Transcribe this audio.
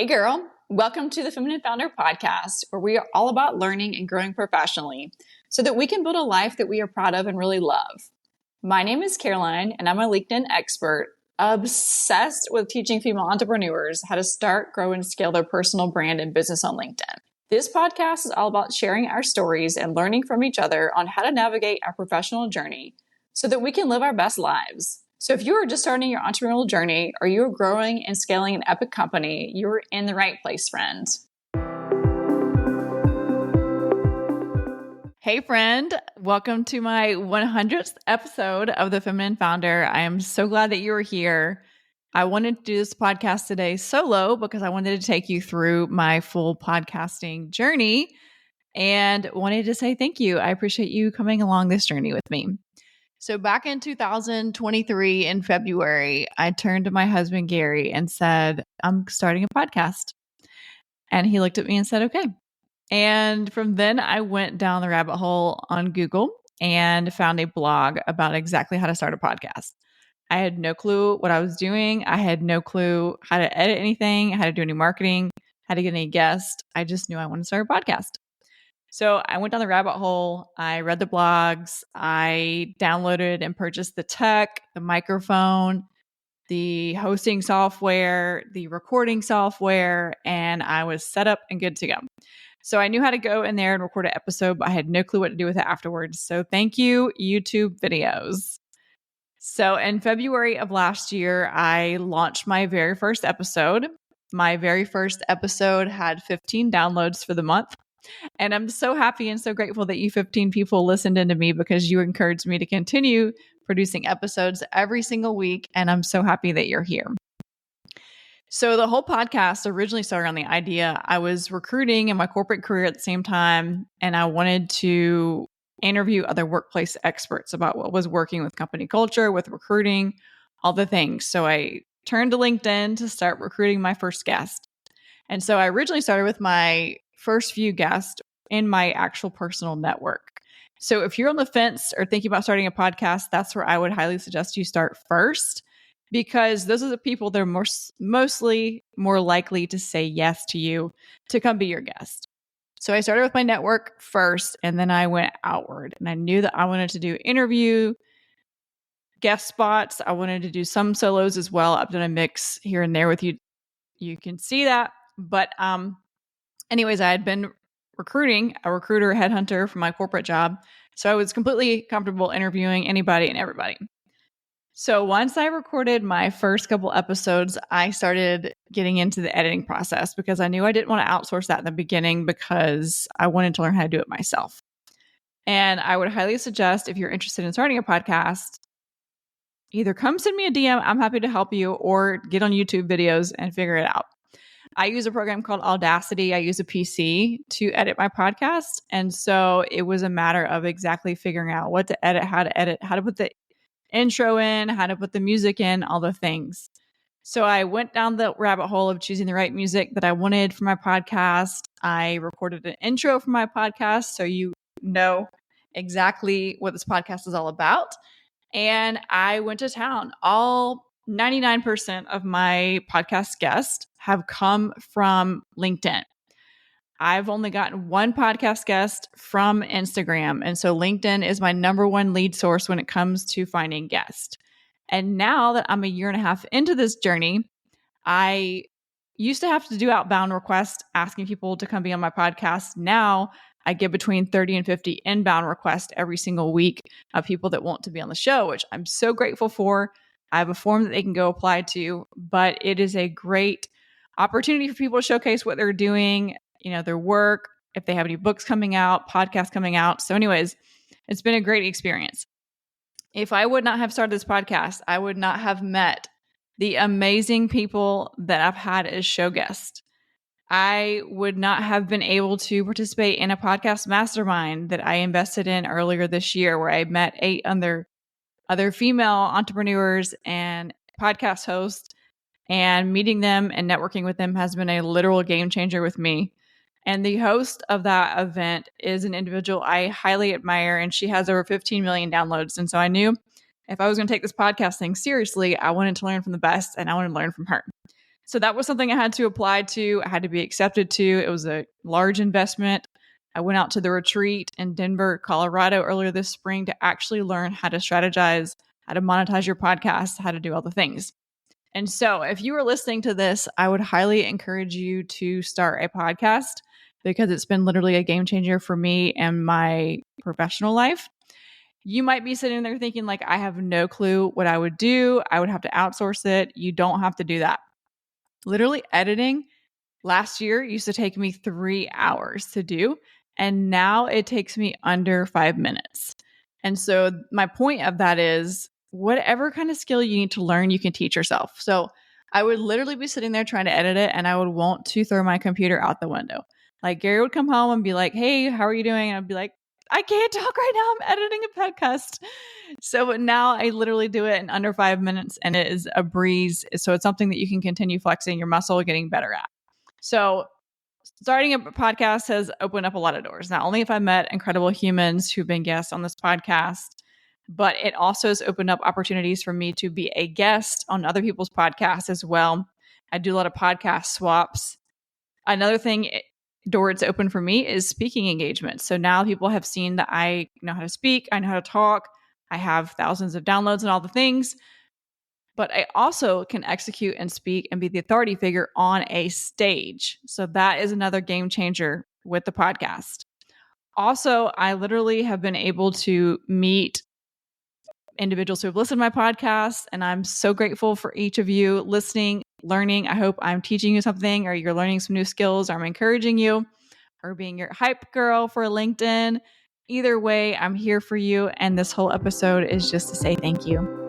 Hey girl, welcome to the Feminine Founder Podcast, where we are all about learning and growing professionally so that we can build a life that we are proud of and really love. My name is Caroline, and I'm a LinkedIn expert, obsessed with teaching female entrepreneurs how to start, grow, and scale their personal brand and business on LinkedIn. This podcast is all about sharing our stories and learning from each other on how to navigate our professional journey so that we can live our best lives. So if you are just starting your entrepreneurial journey or you're growing and scaling an epic company, you're in the right place, friend. Hey friend, welcome to my 100th episode of The Feminine Founder. I am so glad that you are here. I wanted to do this podcast today solo because I wanted to take you through my full podcasting journey and wanted to say thank you. I appreciate you coming along this journey with me. So back in 2023 in February, I turned to my husband, Gary, and said, I'm starting a podcast. And he looked at me and said, okay. And from then I went down the rabbit hole on Google and found a blog about exactly how to start a podcast. I had no clue what I was doing. I had no clue how to edit anything, how to do any marketing, how to get any guests. I just knew I wanted to start a podcast. So I went down the rabbit hole. I read the blogs. I downloaded and purchased the tech, the microphone, the hosting software, the recording software, and I was set up and good to go. So I knew how to go in there and record an episode, but I had no clue what to do with it afterwards. So thank you, YouTube videos. So in February of last year, I launched my very first episode. My very first episode had 15 downloads for the month. And I'm so happy and so grateful that you 15 people listened into me because you encouraged me to continue producing episodes every single week. And I'm so happy that you're here. So the whole podcast originally started on the idea I was recruiting in my corporate career at the same time, and I wanted to interview other workplace experts about what was working with company culture, with recruiting, all the things. So I turned to LinkedIn to start recruiting my first guest. And so I originally started with my first few guests in my actual personal network. So if you're on the fence or thinking about starting a podcast, that's where I would highly suggest you start first, because those are the people that are mostly more likely to say yes to you to come be your guest. So I started with my network first, and then I went outward. And I knew that I wanted to do interview, guest spots. I wanted to do some solos as well. I've done a mix here and there with you. You can see that. But anyways, I had been recruiting, a recruiter, headhunter for my corporate job. So I was completely comfortable interviewing anybody and everybody. So once I recorded my first couple episodes, I started getting into the editing process because I knew I didn't want to outsource that in the beginning because I wanted to learn how to do it myself. And I would highly suggest, if you're interested in starting a podcast, either come send me a DM, I'm happy to help you, or get on YouTube videos and figure it out. I use a program called Audacity. I use a PC to edit my podcast. And so it was a matter of exactly figuring out what to edit, how to put the intro in, how to put the music in, all the things. So I went down the rabbit hole of choosing the right music that I wanted for my podcast. I recorded an intro for my podcast so you know exactly what this podcast is all about. And I went to town. All 99% of my podcast guests have come from LinkedIn. I've only gotten one podcast guest from Instagram. And so LinkedIn is my number one lead source when it comes to finding guests. And now that I'm a year and a half into this journey, I used to have to do outbound requests asking people to come be on my podcast. Now I get between 30 and 50 inbound requests every single week of people that want to be on the show, which I'm so grateful for. I have a form that they can go apply to, but it is a great opportunity for people to showcase what they're doing, their work, if they have any books coming out, podcasts coming out. So anyways, it's been a great experience. If I would not have started this podcast, I would not have met the amazing people that I've had as show guests. I would not have been able to participate in a podcast mastermind that I invested in earlier this year, where I met 8 other female entrepreneurs and podcast hosts, and meeting them and networking with them has been a literal game changer with me. And the host of that event is an individual I highly admire, and she has over 15 million downloads. And so I knew if I was going to take this podcast thing seriously, I wanted to learn from the best, and I wanted to learn from her. So that was something I had to apply to. I had to be accepted to. It was a large investment. I went out to the retreat in Denver, Colorado earlier this spring to actually learn how to strategize, how to monetize your podcast, how to do all the things. And so if you are listening to this, I would highly encourage you to start a podcast because it's been literally a game changer for me and my professional life. You might be sitting there thinking like, I have no clue what I would do. I would have to outsource it. You don't have to do that. Literally editing last year used to take me 3 hours to do, and now it takes me under 5 minutes. And so my point of that is whatever kind of skill you need to learn, you can teach yourself. So I would literally be sitting there trying to edit it, and I would want to throw my computer out the window. Like Gary would come home and be like, "Hey, how are you doing?" And I'd be like, "I can't talk right now. I'm editing a podcast." So now I literally do it in under 5 minutes, and it is a breeze. So it's something that you can continue flexing your muscle, getting better at. So starting a podcast has opened up a lot of doors. Not only have I met incredible humans who've been guests on this podcast, but it also has opened up opportunities for me to be a guest on other people's podcasts as well. I do a lot of podcast swaps. Another door it's open for me is speaking engagements. So now people have seen that I know how to speak, I know how to talk, I have thousands of downloads and all the things, but I also can execute and speak and be the authority figure on a stage. So that is another game changer with the podcast. Also, I literally have been able to meet individuals who have listened to my podcast, and I'm so grateful for each of you listening, learning. I hope I'm teaching you something, or you're learning some new skills, or I'm encouraging you, or being your hype girl for LinkedIn. Either way, I'm here for you, and this whole episode is just to say thank you.